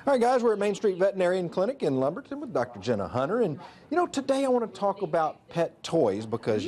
All right, guys, we're at Main Street Veterinary Clinic in Lumberton with Dr. Jenna Hunter. And, today I want to talk about pet toys because,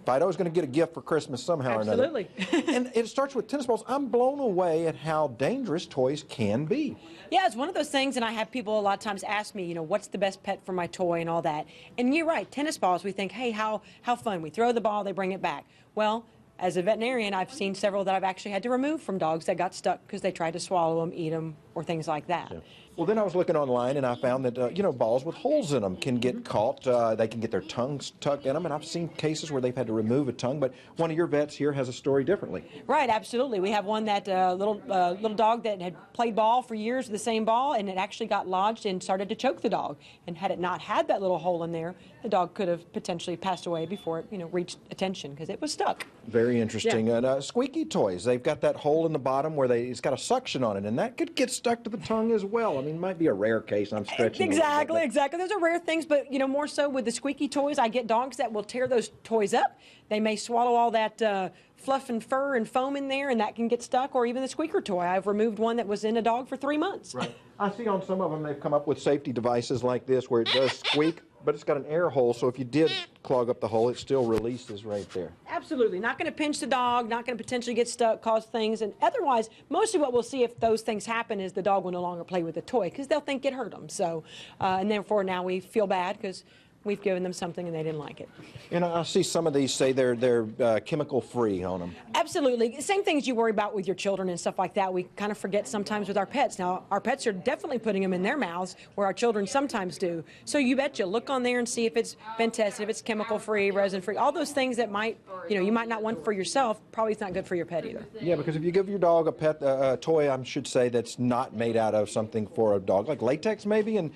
Fido's going to get a gift for Christmas somehow or another. Absolutely. And it starts with tennis balls. I'm blown away at how dangerous toys can be. Yeah, it's one of those things, and I have people a lot of times ask me, what's the best pet for my toy and all that. And you're right, tennis balls, we think, hey, how fun. We throw the ball, they bring it back. Well, as a veterinarian, I've seen several that I've actually had to remove from dogs that got stuck because they tried to swallow them, eat them, or things like that. Yeah. Well, then I was looking online, and I found that, balls with holes in them can get caught. They can get their tongues tucked in them, and I've seen cases where they've had to remove a tongue, but one of your vets here has a story differently. Right, absolutely. We have one that little dog that had played ball for years with the same ball, and it actually got lodged and started to choke the dog. And had it not had that little hole in there, the dog could have potentially passed away before it, reached attention because it was stuck. Very interesting. Yeah. And squeaky toys, they've got that hole in the bottom where it's got a suction on it, and that could get stuck to the tongue as well. I mean, it might be a rare case. I'm stretching. Exactly. Those are rare things, but more so with the squeaky toys, I get dogs that will tear those toys up. They may swallow all that fluff and fur and foam in there, and that can get stuck, or even the squeaker toy. I've removed one that was in a dog for 3 months. Right. I see on some of them they've come up with safety devices like this where it does squeak, but it's got an air hole, so if you did clog up the hole, it still releases right there. Absolutely. Not going to pinch the dog, not going to potentially get stuck, cause things. And otherwise, mostly what we'll see if those things happen is the dog will no longer play with the toy because they'll think it hurt them. So, and therefore now we feel bad because we've given them something and they didn't like it. I see some of these say they're chemical free on them. Absolutely. Same things you worry about with your children and stuff like that. We kind of forget sometimes with our pets. Now, our pets are definitely putting them in their mouths where our children sometimes do. So you betcha, look on there and see if it's been tested, if it's chemical free, resin free, all those things that might, you might not want for yourself, probably it's not good for your pet either. Yeah, because if you give your dog a toy, I should say, that's not made out of something for a dog, like latex maybe, and,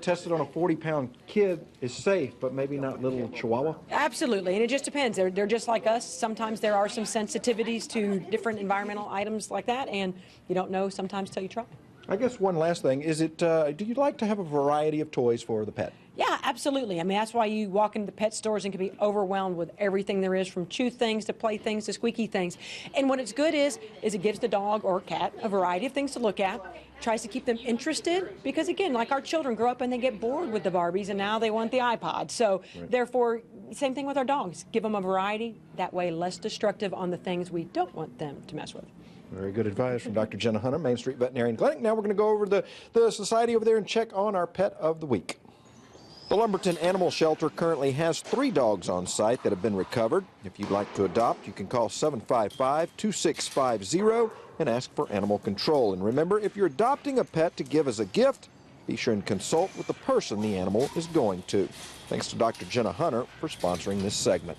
tested on a 40-pound kid is safe, but maybe not little Chihuahua? Absolutely, and it just depends. They're just like us. Sometimes there are some sensitivities to different environmental items like that, and you don't know sometimes till you try. I guess one last thing, is it, do you like to have a variety of toys for the pet? Yeah, absolutely. I mean, that's why you walk into the pet stores and can be overwhelmed with everything there is, from chew things to play things to squeaky things. And what it's good is it gives the dog or cat a variety of things to look at, tries to keep them interested, because again, like our children grow up and they get bored with the Barbies and now they want the iPod. So therefore, same thing with our dogs. Give them a variety, that way less destructive on the things we don't want them to mess with. Very good advice from Dr. Jenna Hunter, Main Street Veterinary Clinic. Now we're going to go over to the society over there and check on our pet of the week. The Lumberton Animal Shelter currently has 3 dogs on site that have been recovered. If you'd like to adopt, you can call 755-2650 and ask for animal control. And remember, if you're adopting a pet to give as a gift, be sure and consult with the person the animal is going to. Thanks to Dr. Jenna Hunter for sponsoring this segment.